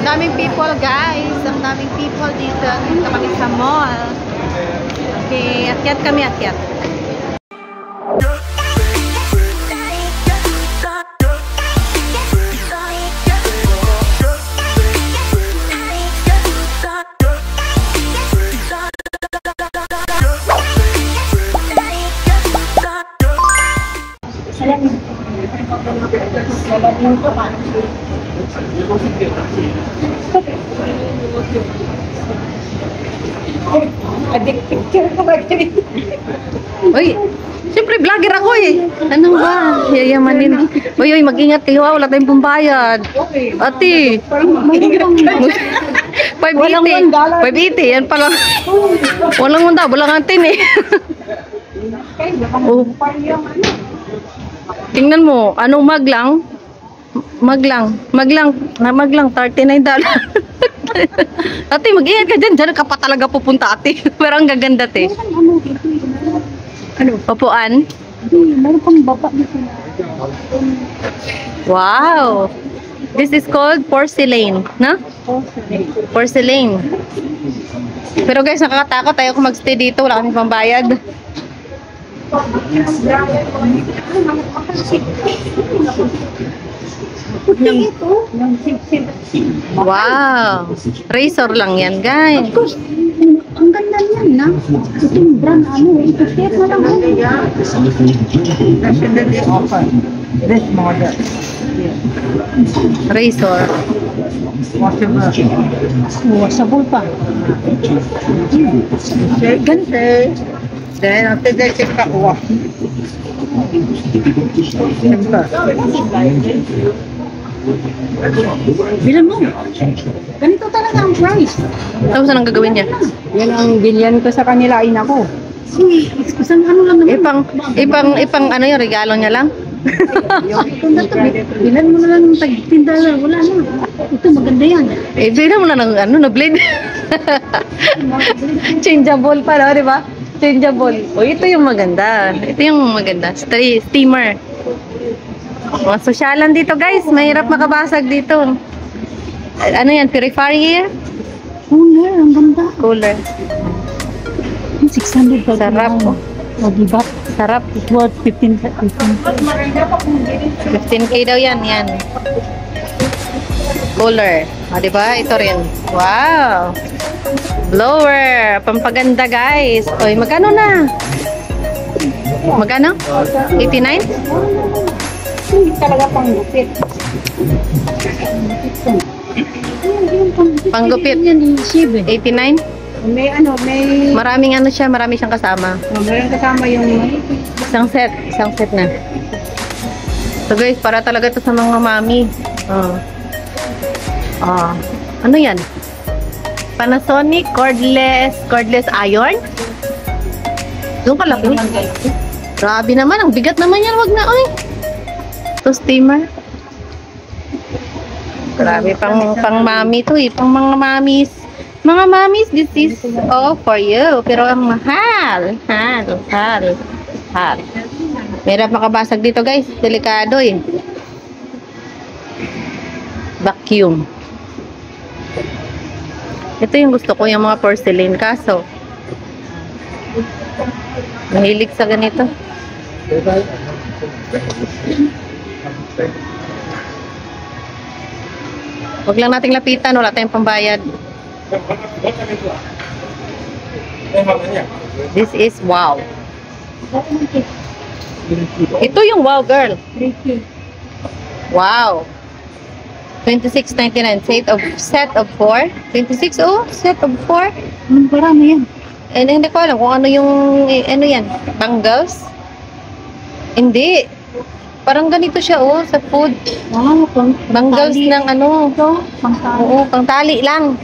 Ang daming people, guys. Ang daming people dito. Dito kami sa mall. Okay, akyat kami, akyat. Uy, siyempre vlogger ako eh. Ano ba? Yayamanin. Uy, mag-ingat kayo ha. Wala tayong pambayad. Ate. 580. 580. Yan pala. Walang munda. Walang atin eh. Oh. Tingnan mo. Anong maglang? Maglang. $39. Ate, mag-ingat ka dyan. Diyan ka pa talaga pupunta, ate. Pero ang gaganda, te. Ano? Upuan? Meron pang baba dito. Wow! This is called porcelain, no? Porcelain. Pero guys, nakakatakot. Ayaw ko magstay dito. Wala kami pambayad. Wow! Razor lang yan, guys. Ang ganda niyan, na. Ito yung brand, ano, ito share na lang. This model. Razor. Washable pa. Ganda. Then after that, check ka wash. Bilan mo. Ganito talaga ang price. Tapos anong gagawin niya? Yan ang bilyan ko sa kanila, ina ko. Isang ano lang naman. Ipang ano yung regalo niya lang? Kung dato, bilan mo na lang ng tagtinda lang. Wala na. Ito maganda yan. Eh, bilhan mo na ng ano, na blade. Changeable pa, no? Di ba? Changeable. O, ito yung maganda. Ito yung maganda. Steamer. Mga sosyalan dito, guys. Mahirap makabasag dito. Ano yan? Purifier? Cooler, ang ganda. Cooler. 600 pa. Sarap, oh. O, diba? Sarap. It worth 15. 15K daw yan. Yan. Cooler. O, diba? Ito rin. Wow. Blower. Pampaganda, guys. Oy, magkano na? Magkano? 89? Hindi talaga pang lupit. Panggupit. Yan yung shave eh. 89? May ano, may... Maraming ano siya, marami siyang kasama. Meron kasama yung... Isang set na. So guys, para talaga to sa mga mami. Ano yan? Panasonic cordless iron? Doon kalaki. Grabe naman, ang bigat naman yan, wag na, oy. To steamer. Grabe, pang mami to eh, pang mga mamis. Mga mamis, this is all for you. Pero ang mahal. Mahal. Merap makabasag dito, guys. Delikado eh. Vacuum. Ito yung gusto ko, yung mga porcelain. Kaso, mahilig sa ganito. Huwag lang nating lapitan. Wala tayong pambayad. This is wow. Ito yung wow, girl. Wow. 26.99 set of 4. 26 set of 4. Anong parami yan? Hindi ko alam kung ano yung ano yan, bangles. Hindi. Parang ganito siya sa food. Wow, Bangles ng ano. Ito, pangtali. Oo, pangtali lang.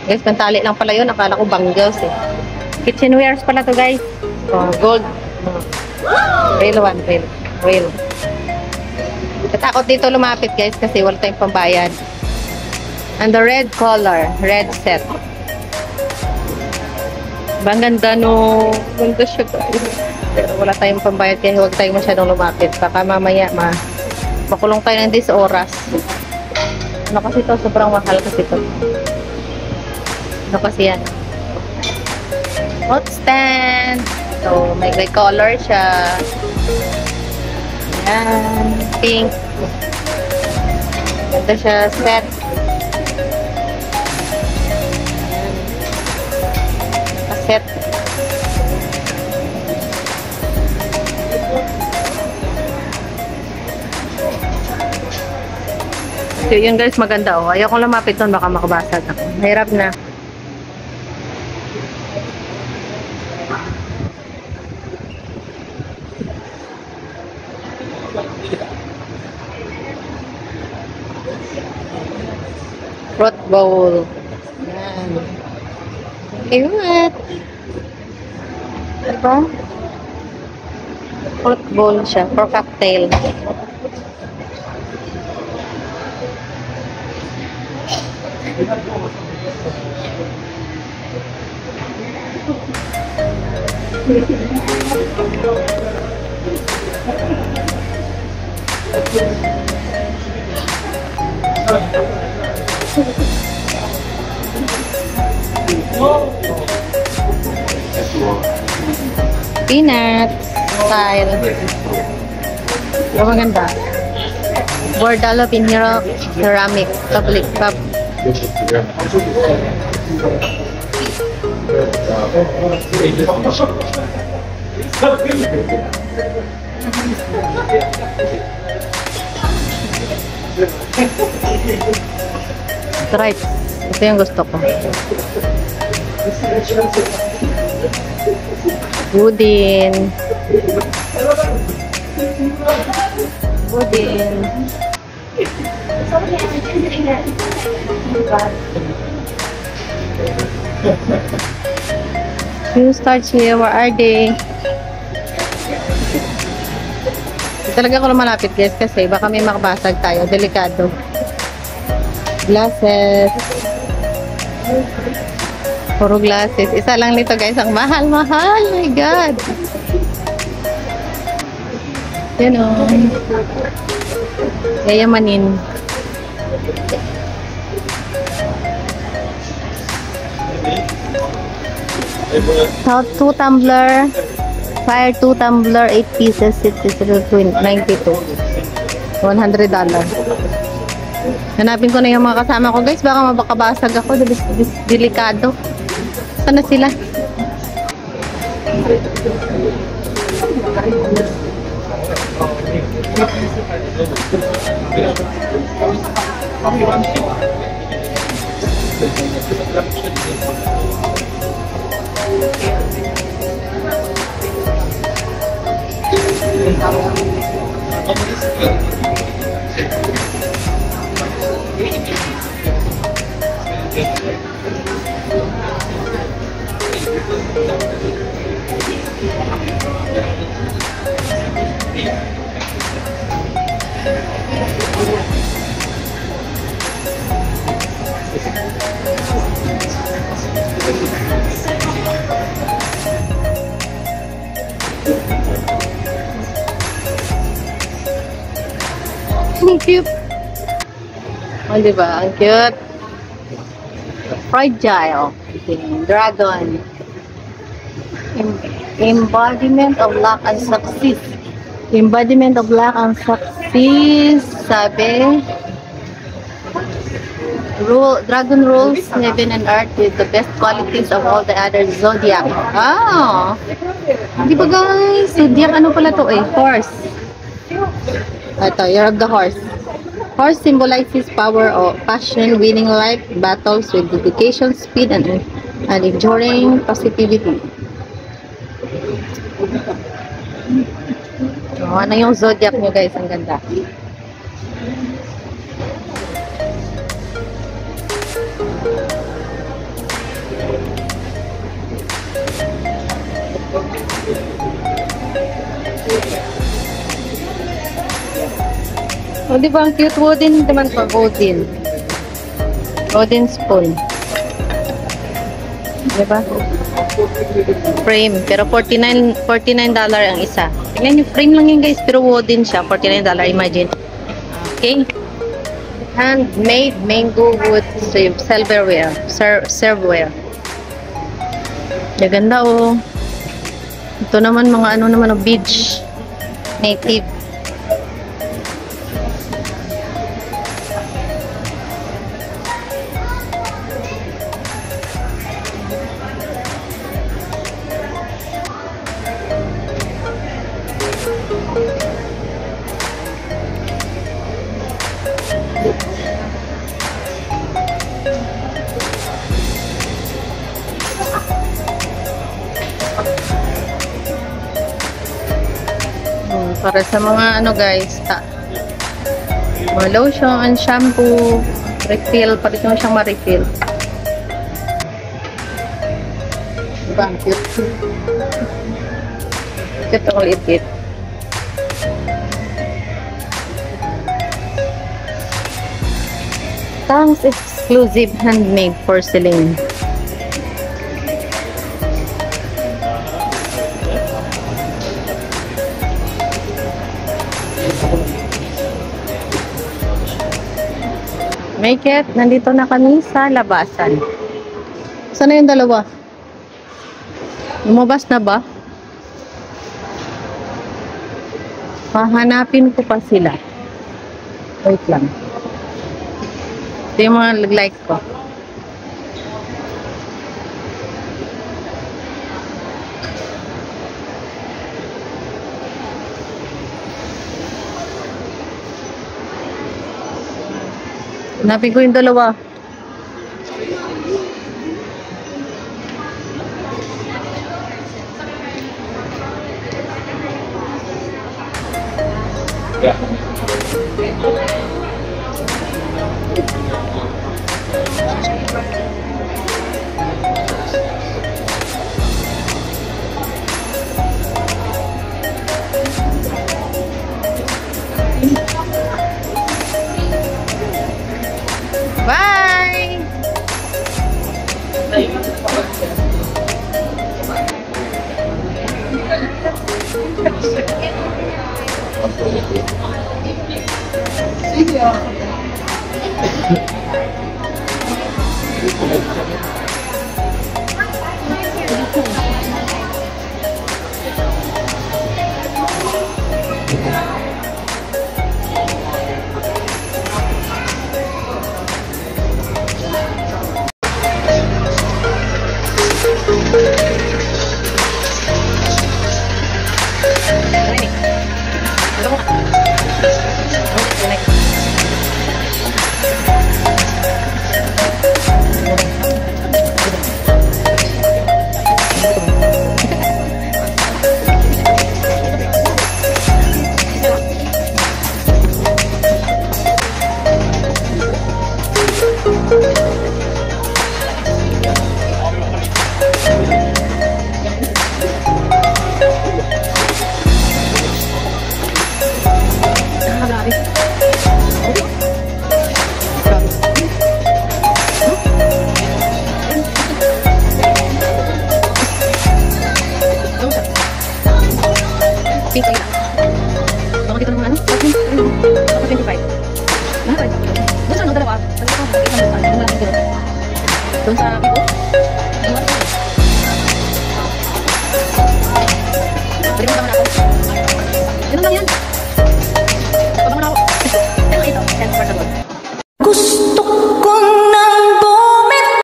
Guys, pantali lang pala yun. Akala ko bangles eh. Kitchenwares pala to, guys. Gold. Real one. Real. Katakot dito lumapit, guys, kasi wala tayong pambayad. And the red color. Red set. Bang ganda no. Ganda siya, guys. Pero wala tayong pambayad kaya huwag tayong masyadong lumapit. Baka mamaya makulong tayo ng 10 oras. Ano kasi to? Sobrang mahal kasi to. Ano kasi yan? Hot stand. So, may color siya. Ayan. Pink. Ito siya set. Set. So, yun guys, maganda oh. Ayaw kong lumapit doon, baka makabasag ako. Mahirap na. Fruit bowl. Yan. Cute. Diba? Fruit bowl siya for cocktail. Peanut style. Oh, maganda. Bordalo Pinhero ceramic public cup. Right. Ito yung gusto ko. Budin. Budin. Few starts here. Where are they? Talaga ko malapit guys kasi baka may makabasag tayo. Delikado. Glasses. Puro glasses. Isa lang nito guys. Ang mahal-mahal. My God. Yan o. Yayamanin. So, 2 tumbler. Fire 2 tumbler. 8 pieces. 92. $100. Hanapin ko na yung mga kasama ko guys. Baka mabakabasag ako. Delikado. Sana sila? Ang cute. Oh, diba? Ang cute. Fragile. Dragon. Embodiment of luck and success. Embodiment of luck and success. Sabi. Dragon rules heaven and earth with the best qualities of all the other zodiac. Ah! Di ba guys? Zodiac ano pala to eh? Horse. Ito, year of the horse. Horse symbolizes power or passion, winning life, battles with dedication, speed, and enduring positivity. Oh, ano yung zodiac nyo guys? Ang ganda. O, di ba ang cute? Wooden naman po. Wooden. Wooden spoon. Di ba? Frame. Pero $49 ang isa. Tingnan nyo, frame lang yun guys. Pero wooden siya. $49. Imagine. Okay. Handmade mango wood silverware. Serveware. Ganda oh. Ito naman mga ano naman oh, beach. Native. Para sa mga ano guys, mga lotion, shampoo, refill, pwede mo siyang ma-refill. Diba? Ang cute. Cute ang liit. Tang's exclusive handmade porcelain. Make it, nandito na kami sa labasan. Saan na yung dalawa? Lumabas na ba? Hahanapin ko pa sila. Wait lang. Ito yung mga like ko. Hanapin ko yung dalawa. Bye! Baka dito naman ano? 25. Doon sa ano, dalawa. Doon sa Bibo. Balik mo naman ako. Ganun lang yan. Pabang na ako. Ito, 10 for the gold. Gusto kong